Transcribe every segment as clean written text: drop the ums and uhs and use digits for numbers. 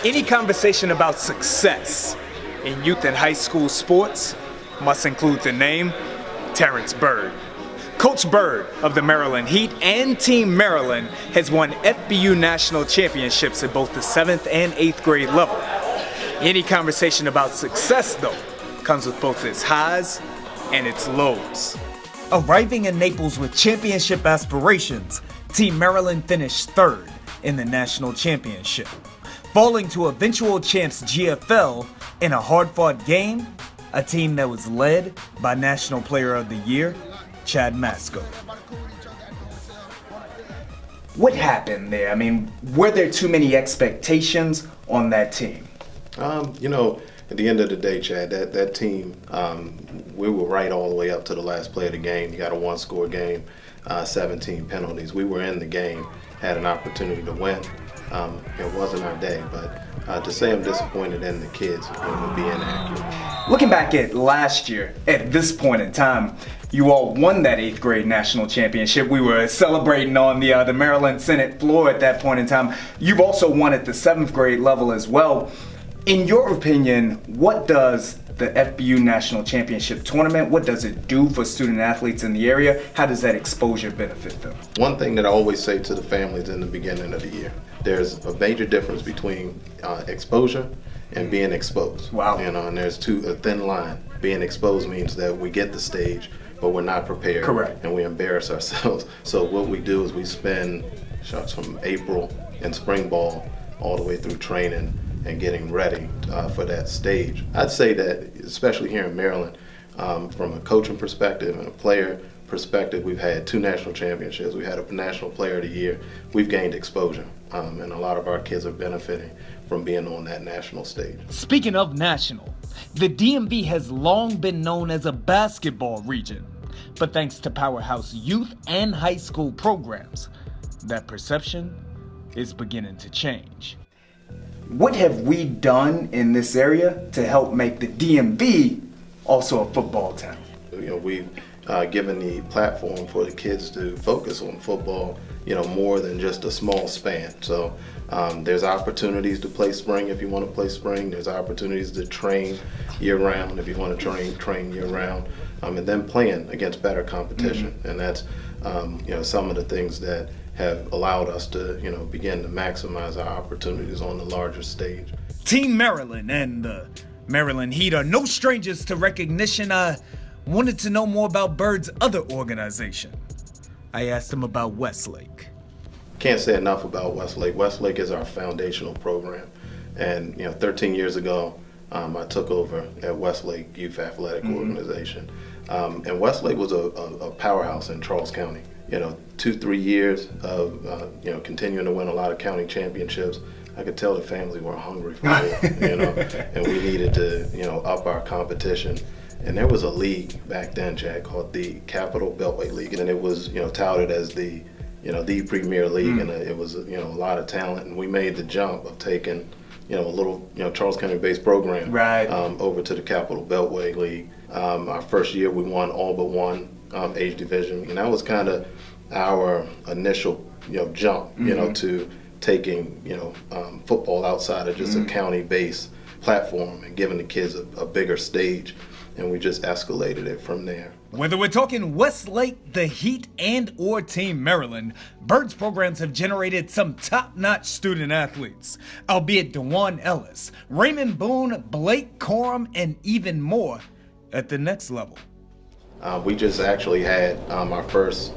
Any conversation about success in youth and high school sports must include the name Terrence Byrd. Coach Byrd of the Maryland Heat and Team Maryland has won FBU national championships at both the 7th and 8th grade level. Any conversation about success, though, comes with both its highs and its lows. Arriving in Naples with championship aspirations, Team Maryland finished 3rd in the national championship, falling to eventual champs GFL in a hard-fought game, a team that was led by National Player of the Year, Chad Masco. What happened there? I mean, were there too many expectations on that team? At the end of the day, Chad, that team, we were right all the way up to the last play of the game. You got a one-score game, 17 penalties. We were in the game, had an opportunity to win. It wasn't our day, but to say I'm disappointed in the kids would be inaccurate. Looking back at last year, at this point in time, you all won that 8th grade national championship. We were celebrating on the Maryland Senate floor at that point in time. You've also won at the 7th grade level as well. In your opinion, what does the FBU National Championship Tournament, what does it do for student athletes in the area? How does that exposure benefit them? One thing that I always say to the families in the beginning of the year, there's a major difference between exposure and being exposed. Wow. And there's a thin line. Being exposed means that we get the stage, but we're not prepared. Correct. And we embarrass ourselves. So what we do is we spend shots from April and spring ball all the way through training and getting ready for that stage. I'd say that, especially here in Maryland, from a coaching perspective and a player perspective, we've had 2 national championships. We had a National Player of the Year. We've gained exposure, and a lot of our kids are benefiting from being on that national stage. Speaking of national, the DMV has long been known as a basketball region, but thanks to powerhouse youth and high school programs, that perception is beginning to change. What have we done in this area to help make the DMV also a football town? We've given the platform for the kids to focus on football, more than just a small span. So there's opportunities to play spring if you want to play spring. There's opportunities to train year-round if you want to train year-round. And then playing against better competition. Mm-hmm. And that's, some of the things that have allowed us to, begin to maximize our opportunities on the larger stage. Team Maryland and the Maryland Heat are no strangers to recognition. I wanted to know more about Byrd's other organization. I asked him about Westlake. Can't say enough about Westlake. Westlake is our foundational program. And, 13 years ago, I took over at Westlake Youth Athletic Organization. And Westlake was a powerhouse in Charles County. 2-3 years of continuing to win a lot of county championships. I could tell the families were hungry for it, and we needed to up our competition. And there was a league back then, Chad, called the Capital Beltway League, and it was touted as the the premier league, and it was a lot of talent. And we made the jump of taking a little Charles County based program over to the Capital Beltway League. Our first year we won all but one age division, and that was kind of our initial jump to taking football outside of just a county based platform and giving the kids a bigger stage, and we just escalated it from there. Whether we're talking Westlake, the Heat, and or Team Maryland, Byrd's programs have generated some top-notch student athletes, albeit DeJuan Ellis, Raymond Boone, Blake Corum, and even more at the next level. We just actually had our first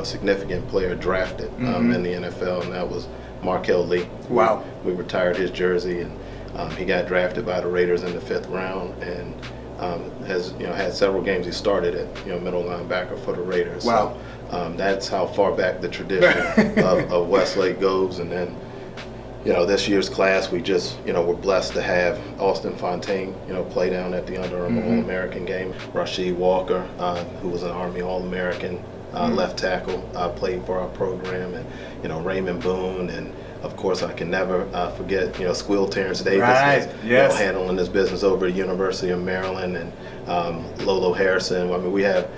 significant player drafted in the NFL, and that was Markel Lee. Wow. We retired his jersey, and he got drafted by the Raiders in the 5th round, and has had several games he started at middle linebacker for the Raiders. Wow. So that's how far back the tradition of Westlake goes. And then this year's class, we just we're blessed to have Austin Fontaine play down at the Under Armour All-American game. Rashid Walker, who was an Army All-American, left tackle, played for our program, and Raymond Boone, and of course I can never forget Squill Terrence Davis, right. Yes. handling this business over at the University of Maryland, and Lolo Harrison. I mean, we have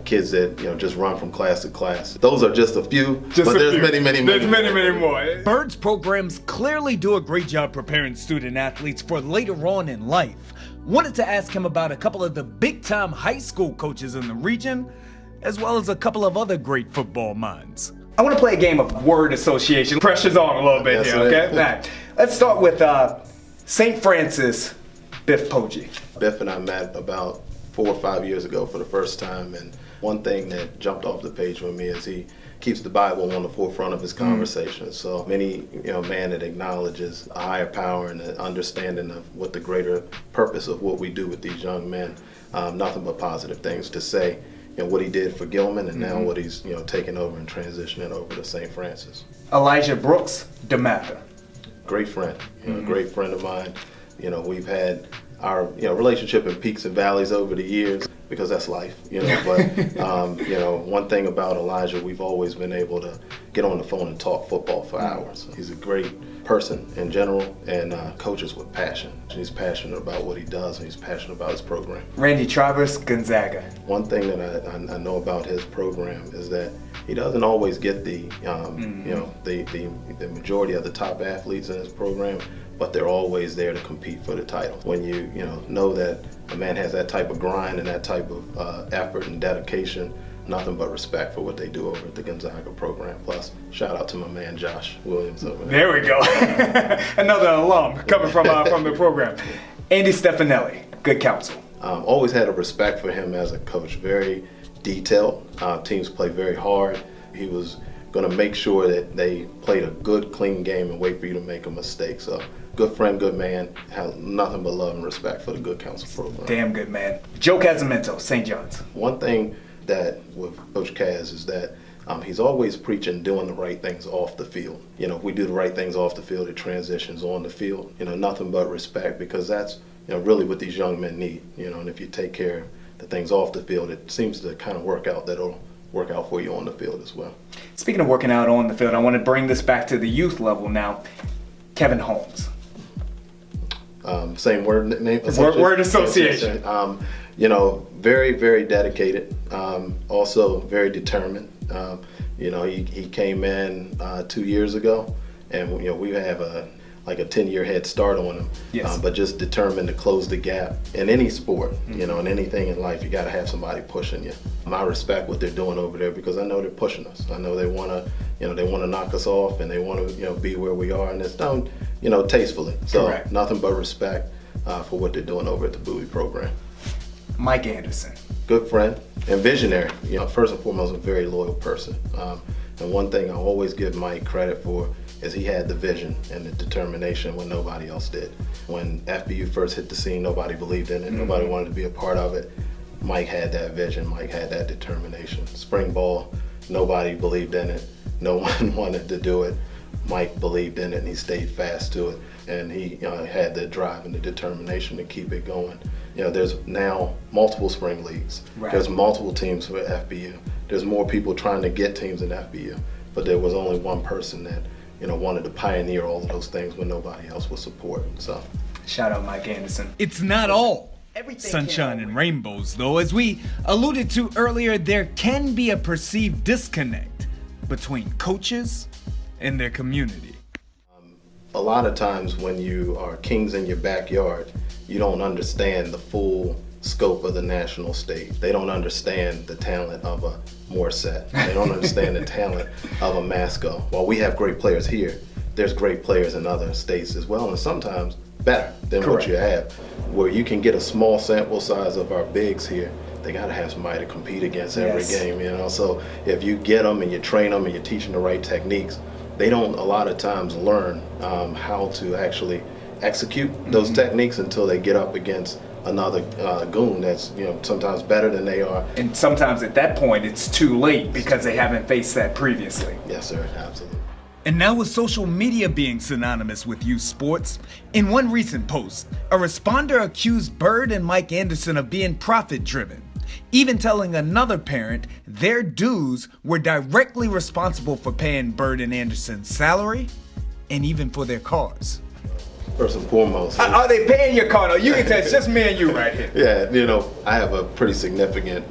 kids that just run from class to class. Those are just a few, but there's many more. Byrd's programs clearly do a great job preparing student athletes for later on in life. Wanted to ask him about a couple of the big-time high school coaches in the region, as well as a couple of other great football minds. I want to play a game of word association. Pressure's on a little bit here, okay? Now, let's start with St. Francis, Biff Poggi. Biff and I met about 4 or 5 years ago for the first time, and one thing that jumped off the page with me is he keeps the Bible on the forefront of his conversations. So any man that acknowledges a higher power and an understanding of what the greater purpose of what we do with these young men, nothing but positive things to say. What he did for Gilman, and now what he's taking over and transitioning over to St. Francis. Elijah Brooks, DeMatha. Great friend, great friend of mine. We've had our relationship in peaks and valleys over the years, because that's life. But one thing about Elijah, we've always been able to get on the phone and talk football for hours. He's a great person in general, and coaches with passion. He's passionate about what he does, and he's passionate about his program. Randy Travers, Gonzaga. One thing that I know about his program is that he doesn't always get the majority of the top athletes in his program, but they're always there to compete for the title. When you know that a man has that type of grind and that type of effort and dedication, nothing but respect for what they do over at the Gonzaga program. Plus, shout out to my man Josh Williams over there. There we go. Another alum coming from the program. Andy Stefanelli, good counsel. Always had a respect for him as a coach. Very detailed. Teams play very hard. He was going to make sure that they played a good, clean game and wait for you to make a mistake. So, good friend, good man. Has nothing but love and respect for the good counsel program. Damn good man. Joe Casamento, St. John's. One thing that with Coach Kaz is that he's always preaching doing the right things off the field. If we do the right things off the field, it transitions on the field. Nothing but respect, because that's really what these young men need. And if you take care of the things off the field, it seems to kind of work out. That'll work out for you on the field as well. Speaking of working out on the field, I want to bring this back to the youth level now. Kevin Holmes. Same word name. Word association. Very, very dedicated. Also very determined. He came in 2 years ago, and we have a 10-year head start on him. Yes. But just determined to close the gap in any sport. In anything in life, you got to have somebody pushing you. I respect what they're doing over there, because I know they're pushing us. I know they want to knock us off, and they want to be where we are, and it's done tastefully. So Correct. Nothing but respect for what they're doing over at the Bowie program. Mike Anderson. Good friend and visionary. First and foremost, a very loyal person. And one thing I always give Mike credit for is he had the vision and the determination when nobody else did. When FBU first hit the scene, nobody believed in it. Nobody wanted to be a part of it. Mike had that vision. Mike had that determination. Spring ball, nobody believed in it. No one wanted to do it. Mike believed in it, and he stayed fast to it. And he had the drive and the determination to keep it going. There's now multiple spring leagues. Right. There's multiple teams for FBU. There's more people trying to get teams in FBU. But there was only one person that wanted to pioneer all of those things when nobody else was supporting. So, shout out Mike Anderson. It's not all sunshine and rainbows, though. As we alluded to earlier, there can be a perceived disconnect between coaches and their community. A lot of times when you are kings in your backyard, you don't understand the full scope of the national stage. They don't understand the talent of a Morissette. They don't understand the talent of a Masco. While we have great players here, there's great players in other states as well, and sometimes better than Correct. What you have. Where you can get a small sample size of our bigs here, they got to have somebody to compete against every Yes. game. So if you get them and you train them and you're teaching the right techniques, they don't a lot of times learn how to actually execute those techniques until they get up against another goon that's sometimes better than they are. And sometimes at that point it's too late because they haven't faced that previously. Yes, sir, absolutely. And now with social media being synonymous with youth sports, in one recent post, a responder accused Byrd and Mike Anderson of being profit-driven. even telling another parent their dues were directly responsible for paying Byrd and Anderson's salary and even for their cars. First and foremost. Are they paying your car? No, you can tell it's just me and you right here. Yeah, I have a pretty significant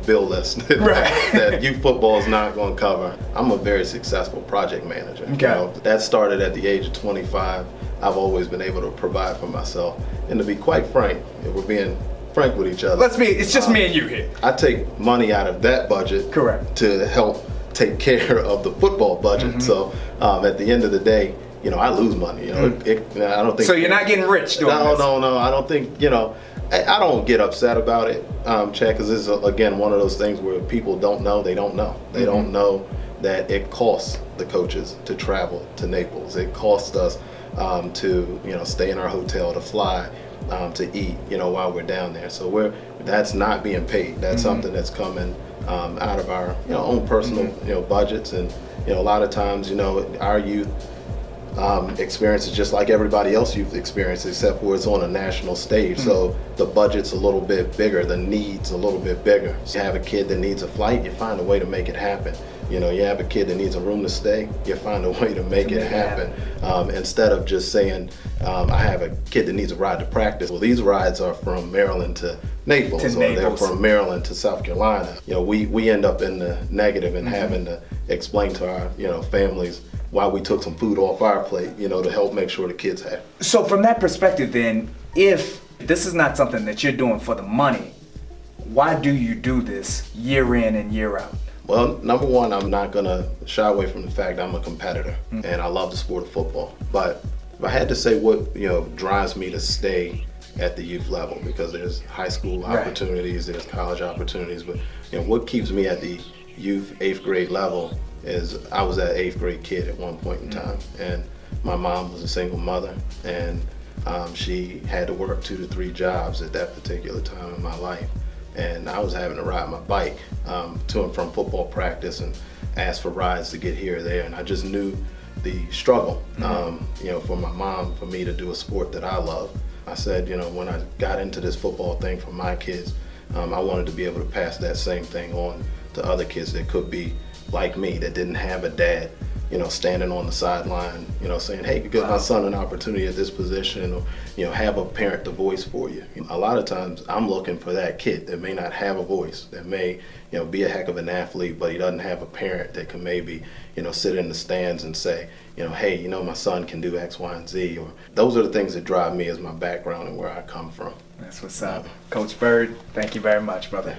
bill list that youth football is not going to cover. I'm a very successful project manager. Okay. That started at the age of 25. I've always been able to provide for myself. And to be quite frank, if we're being frank with each other. It's just me and you here. I take money out of that budget to help take care of the football budget. So at the end of the day, I lose money. I don't think. So you're not getting rich doing this? No. I don't think. I don't get upset about it, Chad, because this is again one of those things where people don't know. They don't know. They don't know that it costs the coaches to travel to Naples. It costs us to stay in our hotel, to fly, to eat. While we're down there. So that's not being paid. That's something that's coming out of our own personal budgets, and a lot of times our youth. Experience is just like everybody else youth experience, except for it's on a national stage. So the budget's a little bit bigger, the needs a little bit bigger. So you have a kid that needs a flight, you find a way to make it happen. You have a kid that needs a room to stay, you find a way to make it happen. Instead of just saying, I have a kid that needs a ride to practice. Well, these rides are from Maryland to Naples, or they're from Maryland to South Carolina. We end up in the negative and having to explain to our families why we took some food off our plate, to help make sure the kids have. So from that perspective then, if this is not something that you're doing for the money, why do you do this year in and year out? Well, number one, I'm not gonna shy away from the fact I'm a competitor and I love the sport of football. But if I had to say what, drives me to stay at the youth level, because there's high school opportunities, there's college opportunities, but what keeps me at the youth 8th grade level is I was that 8th grade kid at one point in time, and my mom was a single mother, and she had to work 2 to 3 jobs at that particular time in my life, and I was having to ride my bike to and from football practice and ask for rides to get here or there, and I just knew the struggle, for my mom, for me to do a sport that I love. I said, when I got into this football thing for my kids, I wanted to be able to pass that same thing on to other kids that could be like me, that didn't have a dad, standing on the sideline, saying, hey, give my son an opportunity at this position, or, have a parent to voice for you. A lot of times I'm looking for that kid that may not have a voice, that may, be a heck of an athlete, but he doesn't have a parent that can maybe, sit in the stands and say, hey, my son can do X, Y, and Z. Or those are the things that drive me as my background and where I come from. That's what's up. Coach Byrd, thank you very much, brother.